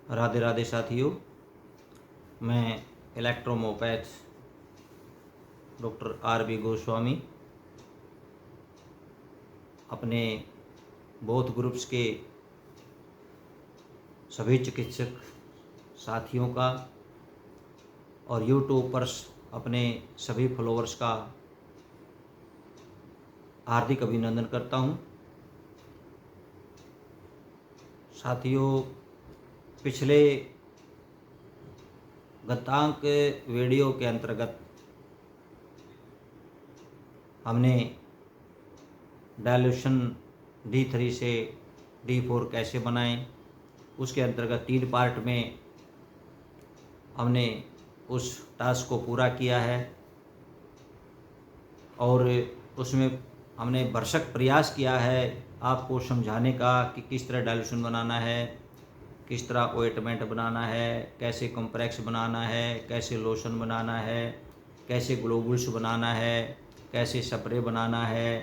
राधे राधे साथियों, मैं इलेक्ट्रोमोपैथ doctor RB. Goswami अपने बोथ ग्रुप्स के सभी चिकित्सक साथियों का और यूट्यूब पर अपने सभी फॉलोअर्स का हार्दिक अभिनंदन करता हूं। साथियों, पिछले गतांक वीडियो के अंतर्गत हमने डायल्यूशन D3 से D4 कैसे बनाएं, उसके अंतर्गत 3 पार्ट में हमने उस टास्क को पूरा किया है और उसमें हमने भरसक प्रयास किया है आपको समझाने का कि किस तरह डायल्यूशन बनाना है, किस तरह ऑइंटमेंट बनाना है, कैसे कॉम्प्रेक्स बनाना है, कैसे लोशन बनाना है, कैसे ग्लोबुल्स बनाना है, कैसे स्प्रे बनाना है।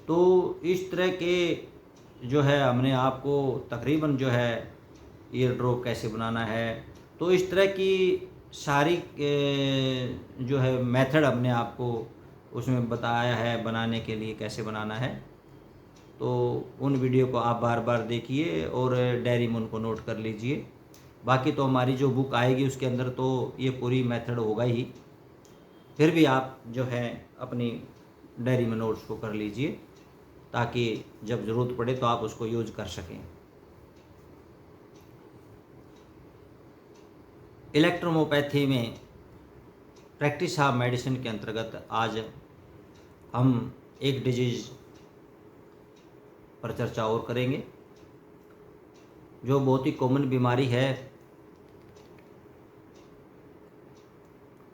तो इस तरह के जो है हमने आपको तकरीबन जो है ईयर ड्रॉप कैसे बनाना है, तो इस तरह की सारी जो है मेथड हमने आपको उसमें बताया है बनाने के लिए कैसे बनाना है। तो उन वीडियो को आप बार बार देखिए और डायरी में उनको नोट कर लीजिए। बाकी तो हमारी जो बुक आएगी उसके अंदर तो ये पूरी मेथड होगा ही, फिर भी आप जो है अपनी डायरी में नोट्स को कर लीजिए ताकि जब ज़रूरत पड़े तो आप उसको यूज कर सकें। इलेक्ट्रोमोपैथी में प्रैक्टिस ऑफ मेडिसिन के अंतर्गत आज हम एक डिजीज़ पर चर्चा और करेंगे जो बहुत ही कॉमन बीमारी है,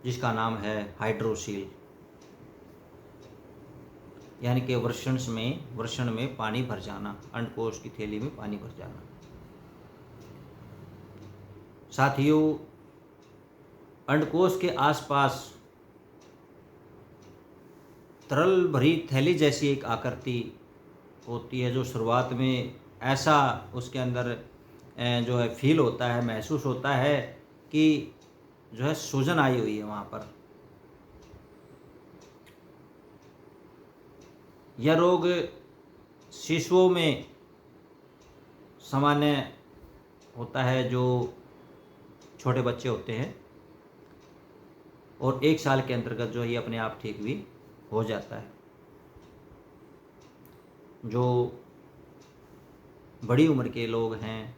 जिसका नाम है हाइड्रोसील, यानी कि वृषण में पानी भर जाना, अंडकोश की थैली में पानी भर जाना। साथियों, अंडकोश के आसपास तरल भरी थैली जैसी एक आकृति होती है जो शुरुआत में ऐसा उसके अंदर जो है फील होता है, महसूस होता है कि जो है सूजन आई हुई है वहाँ पर। यह रोग शिशुओं में सामान्य होता है जो छोटे बच्चे होते हैं और 1 साल के अंतर्गत जो ये अपने आप ठीक भी हो जाता है। जो बड़ी उम्र के लोग हैं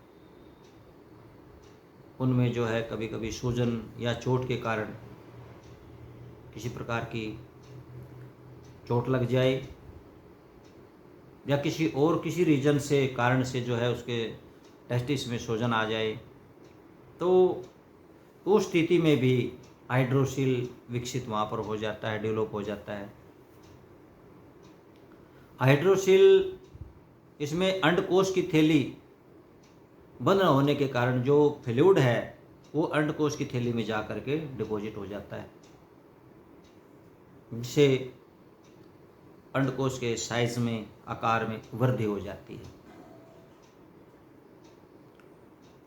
उनमें जो है कभी कभी सूजन या चोट के कारण, किसी प्रकार की चोट लग जाए या किसी रीजन से कारण से जो है उसके टेस्टिस में सूजन आ जाए, तो उस स्थिति में भी हाइड्रोसील विकसित वहाँ पर हो जाता है, डेवलप हो जाता है। हाइड्रोसील इसमें अंडकोश की थैली बंद न होने के कारण जो फ्लूइड है वो अंडकोश की थैली में जा करके डिपॉजिट हो जाता है, जिससे अंडकोश के साइज में, आकार में वृद्धि हो जाती है।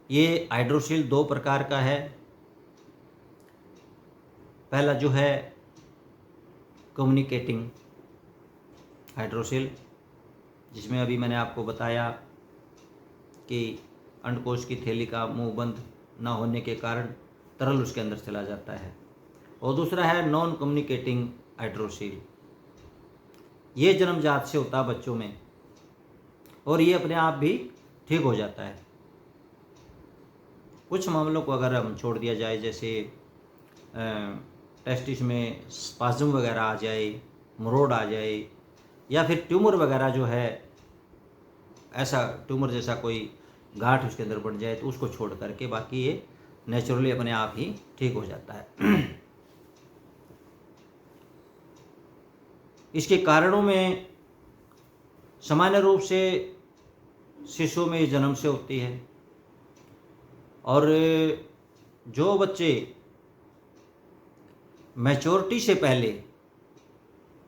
ये हाइड्रोसील 2 प्रकार का है। पहला जो है कम्युनिकेटिंग हाइड्रोसील, जिसमें अभी मैंने आपको बताया कि अंडकोश की थैली का मुंह बंद न होने के कारण तरल उसके अंदर चला जाता है। और दूसरा है नॉन कम्युनिकेटिंग हाइड्रोसील। ये जन्मजात से होता है बच्चों में और ये अपने आप भी ठीक हो जाता है। कुछ मामलों को अगर हम छोड़ दिया जाए, जैसे टेस्टिस में स्पाज्म वगैरह आ जाए, मरोड़ आ जाए, या फिर ट्यूमर वगैरह जो है, ऐसा ट्यूमर जैसा कोई गांठ उसके अंदर बढ़ जाए, तो उसको छोड़ करके बाकी ये नेचुरली अपने आप ही ठीक हो जाता है। इसके कारणों में सामान्य रूप से शिशुओं में जन्म से होती है और जो बच्चे मैच्योरिटी से पहले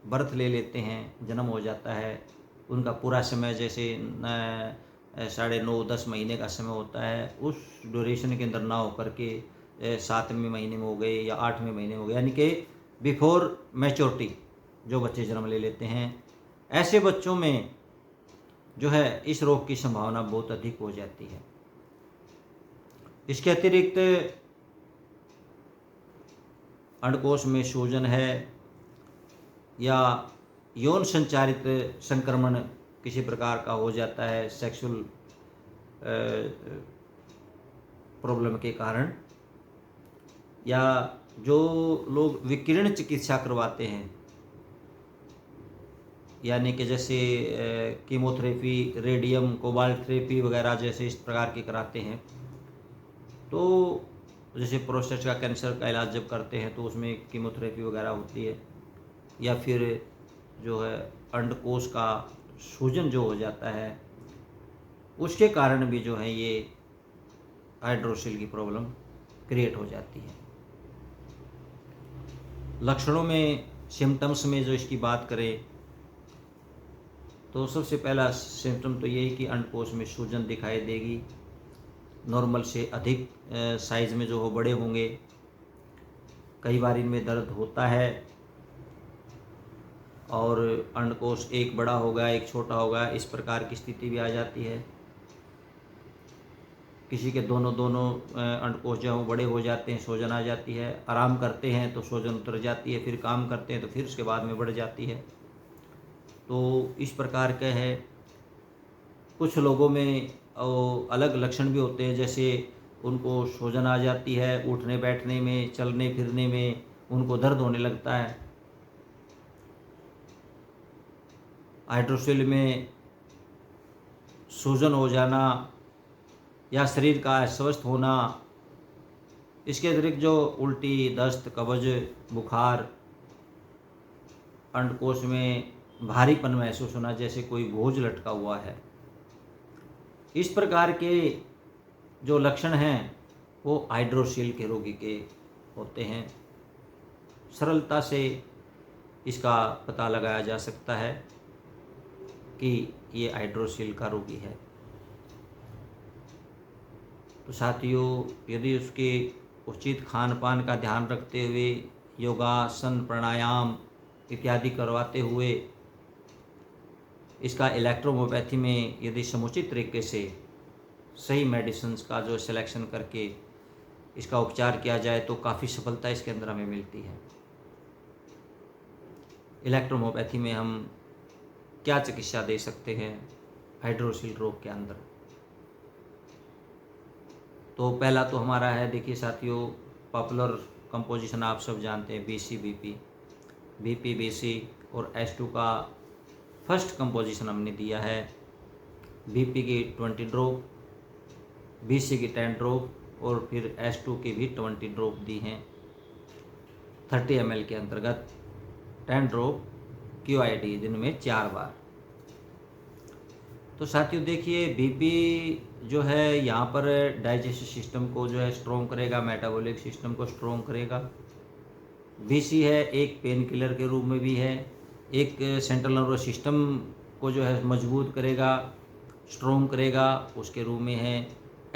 बर्थ ले लेते हैं, जन्म हो जाता है, उनका पूरा समय जैसे 9.5-10 महीने का समय होता है, उस ड्यूरेशन के अंदर ना हो करके 7वें महीने में हो गए या 8वें महीने में हो गए, यानी कि बिफोर मैच्योरिटी जो बच्चे जन्म ले लेते हैं, ऐसे बच्चों में जो है इस रोग की संभावना बहुत अधिक हो जाती है। इसके अतिरिक्त अंडकोश में सूजन है या यौन संचारित संक्रमण किसी प्रकार का हो जाता है सेक्सुअल प्रॉब्लम के कारण, या जो लोग विकिरण चिकित्सा करवाते हैं, यानी कि जैसे कीमोथेरेपी, रेडियम, कोबाल्ट थेरेपी वगैरह जैसे इस प्रकार की कराते हैं, तो जैसे प्रोस्टेट का कैंसर का इलाज जब करते हैं तो उसमें कीमोथेरेपी वगैरह होती है, या फिर जो है अंडकोश का सूजन जो हो जाता है उसके कारण भी जो है ये हाइड्रोसिल की प्रॉब्लम क्रिएट हो जाती है। लक्षणों में, सिम्टम्स में जो इसकी बात करें तो सबसे पहला सिम्टम तो ये है कि अंडकोश में सूजन दिखाई देगी, नॉर्मल से अधिक साइज़ में जो हो बड़े होंगे, कई बार इनमें दर्द होता है, और अंडकोश एक बड़ा होगा एक छोटा होगा इस प्रकार की स्थिति भी आ जाती है। किसी के दोनों अंडकोश जो बड़े हो जाते हैं, सूजन आ जाती है, आराम करते हैं तो सूजन उतर जाती है, फिर काम करते हैं तो फिर उसके बाद में बढ़ जाती है। तो इस प्रकार का है। कुछ लोगों में अलग लक्षण भी होते हैं, जैसे उनको सूजन आ जाती है, उठने बैठने में, चलने फिरने में उनको दर्द होने लगता है। हाइड्रोसिल में सूजन हो जाना या शरीर का अस्वस्थ होना, इसके अतिरिक्त जो उल्टी, दस्त, कब्ज, बुखार, अंडकोश में भारीपन महसूस होना जैसे कोई बोझ लटका हुआ है, इस प्रकार के जो लक्षण हैं वो हाइड्रोसिल के रोगी के होते हैं। सरलता से इसका पता लगाया जा सकता है कि ये हाइड्रोसिल का रोगी है। तो साथियों, यदि उसके उचित खान पान का ध्यान रखते हुए योगासन, प्राणायाम इत्यादि करवाते हुए इसका इलेक्ट्रोहोम्योपैथी में यदि समुचित तरीके से सही मेडिसिन्स का जो सिलेक्शन करके इसका उपचार किया जाए तो काफ़ी सफलता इसके अंदर हमें मिलती है। इलेक्ट्रोहोम्योपैथी में हम क्या चिकित्सा दे सकते हैं हाइड्रोसिल रोग के अंदर? तो पहला तो हमारा है, देखिए साथियों, पॉपुलर कंपोजिशन आप सब जानते हैं, BC BP, BP BC और H2 का फर्स्ट कंपोजिशन हमने दिया है। BP की 20 ड्रॉप, BC की 10 ड्रॉप और फिर H2 की भी 20 ड्रॉप दी हैं। 30 ml के अंतर्गत 10 ड्रॉप QID दिन में 4 बार। तो साथियों देखिए, BP जो है यहाँ पर डाइजेस्टिव सिस्टम को जो है स्ट्रॉन्ग करेगा, मेटाबॉलिक सिस्टम को स्ट्रॉन्ग करेगा। BC है एक पेन किलर के रूप में भी है, एक सेंट्रल नर्वस सिस्टम को जो है मजबूत करेगा, स्ट्रॉन्ग करेगा, उसके रूप में है।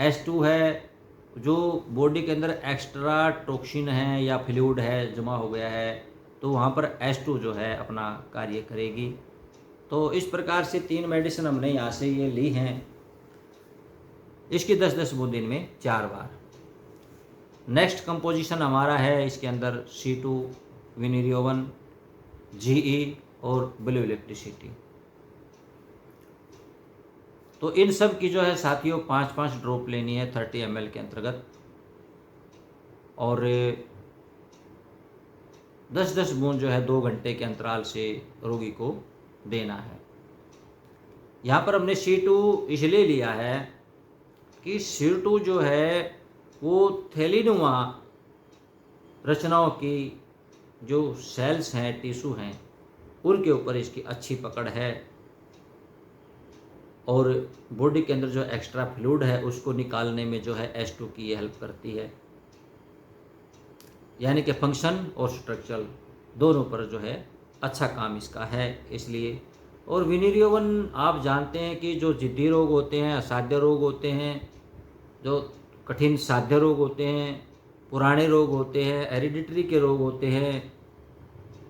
H2 है जो बॉडी के अंदर एक्स्ट्रा टॉक्सिन है या फ्लूइड है जमा हो गया है, तो वहाँ पर H2 जो है अपना कार्य करेगी। तो इस प्रकार से 3 मेडिसिन हमने यहाँ से ये ली हैं। इसकी 10-10 बूंद दिन में 4 बार। नेक्स्ट कंपोजिशन हमारा है इसके अंदर C2, विनिरियोवन, GE और ब्लू इलेक्ट्रिसिटी। तो इन सब की जो है साथियों 5-5 ड्रॉप लेनी है 30 ml के अंतर्गत, और 10-10 बूंद जो है 2 घंटे के अंतराल से रोगी को देना है। यहाँ पर हमने C2 इसलिए लिया है कि C2 जो है वो थैलीनुमा रचनाओं की जो सेल्स हैं, टिश्यू हैं, उनके ऊपर इसकी अच्छी पकड़ है, और बॉडी के अंदर जो एक्स्ट्रा फ्लूइड है उसको निकालने में जो है H2 की ये हेल्प करती है। यानी कि फंक्शन और स्ट्रक्चर दोनों पर जो है अच्छा काम इसका है, इसलिए और विनिरियोवन आप जानते हैं कि जो जिद्दी रोग होते हैं, असाध्य रोग होते हैं, जो कठिन साध्य रोग होते हैं, पुराने रोग होते हैं, हेरिडिटरी के रोग होते हैं,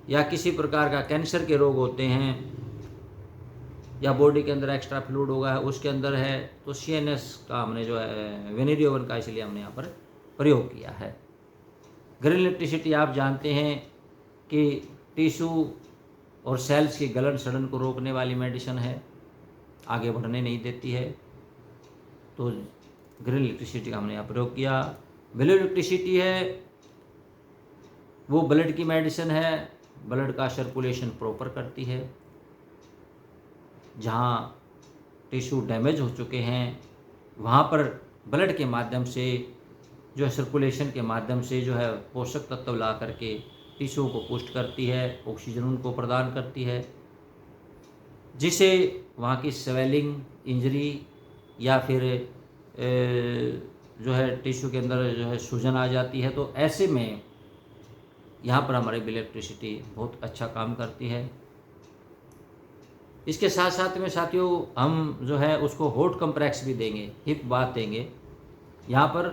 या किसी प्रकार का कैंसर के रोग होते हैं, या बॉडी के अंदर एक्स्ट्रा फ्लूइड होगा है उसके अंदर है, तो CNS का हमने जो है विनिरियोवन का इसलिए हमने यहाँ पर प्रयोग किया है। ग्रीन इलेक्ट्रिसिटी आप जानते हैं कि टिश्यू और सेल्स की गलन सड़न को रोकने वाली मेडिसिन है, आगे बढ़ने नहीं देती है, तो ग्रीन इलेक्ट्रिसिटी का हमने यहाँ प्रयोग किया। ब्लू इलेक्ट्रिसिटी है, वो ब्लड की मेडिसिन है, ब्लड का सर्कुलेशन प्रॉपर करती है। जहाँ टिश्यू डैमेज हो चुके हैं वहाँ पर ब्लड के माध्यम से जो है सर्कुलेशन के माध्यम से जो है पोषक तत्व ला करके टिश्यू को पुष्ट करती है, ऑक्सीजन उनको प्रदान करती है, जिससे वहाँ की स्वेलिंग, इंजरी या फिर जो है टिश्यू के अंदर जो है सूजन आ जाती है। तो ऐसे में यहाँ पर हमारी इलेक्ट्रिसिटी बहुत अच्छा काम करती है। इसके साथ साथ में साथियों हम जो है उसको हॉट कंप्रेक्स भी देंगे, हिप बाथ देंगे। यहाँ पर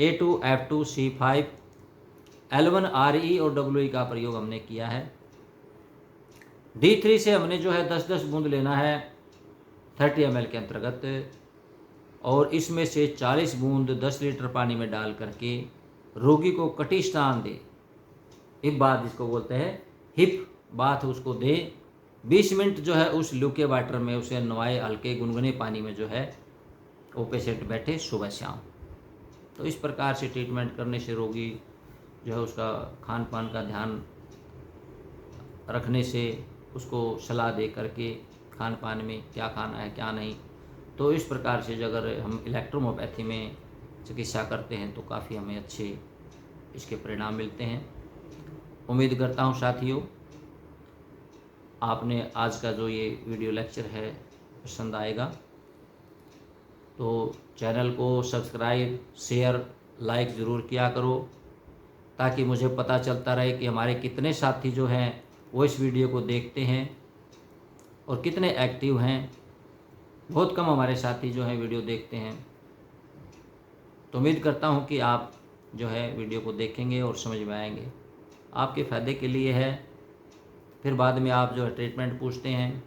A2, F2, C5, L1, RE और WE का प्रयोग हमने किया है। D3 से हमने जो है 10-10 बूंद लेना है 30 ml के अंतर्गत, और इसमें से 40 बूंद 10 लीटर पानी में डाल करके रोगी को कटी स्नान दे, हिप बाथ जिसको बोलते हैं, हिप बाथ उसको दे। 20 मिनट जो है उस ल्यूके वाटर में उसे नवाए, हल्के गुनगुने पानी में जो है वो पेशेंट बैठे सुबह शाम। तो इस प्रकार से ट्रीटमेंट करने से रोगी जो है उसका खान पान का ध्यान रखने से, उसको सलाह दे करके खान पान में क्या खाना है क्या नहीं, तो इस प्रकार से अगर हम इलेक्ट्रोहोम्योपैथी में चिकित्सा करते हैं तो काफ़ी हमें अच्छे इसके परिणाम मिलते हैं। उम्मीद करता हूँ साथियों आपने आज का जो ये वीडियो लेक्चर है पसंद आएगा। तो चैनल को सब्सक्राइब, शेयर, लाइक ज़रूर किया करो, ताकि मुझे पता चलता रहे कि हमारे कितने साथी जो हैं वो इस वीडियो को देखते हैं और कितने एक्टिव हैं। बहुत कम हमारे साथी जो हैं वीडियो देखते हैं। तो उम्मीद करता हूं कि आप जो है वीडियो को देखेंगे और समझ में आएंगे, आपके फ़ायदे के लिए है। फिर बाद में आप जो है ट्रीटमेंट पूछते हैं।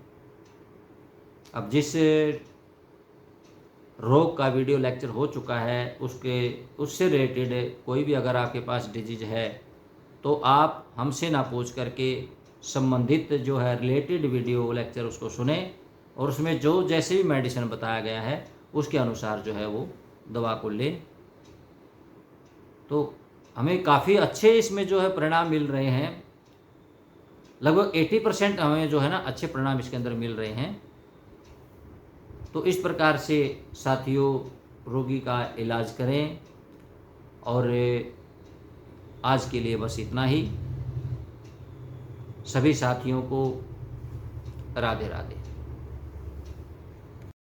अब जिस रोग का वीडियो लेक्चर हो चुका है उससे रिलेटेड कोई भी अगर आपके पास डिजीज़ है तो आप हमसे ना पूछ करके संबंधित जो है रिलेटेड वीडियो लेक्चर उसको सुने, और उसमें जो जैसे भी मेडिसिन बताया गया है उसके अनुसार जो है वो दवा को लें। तो हमें काफ़ी अच्छे इसमें जो है परिणाम मिल रहे हैं। लगभग 80% हमें जो है ना अच्छे परिणाम इसके अंदर मिल रहे हैं। तो इस प्रकार से साथियों रोगी का इलाज करें। और आज के लिए बस इतना ही। सभी साथियों को राधे राधे।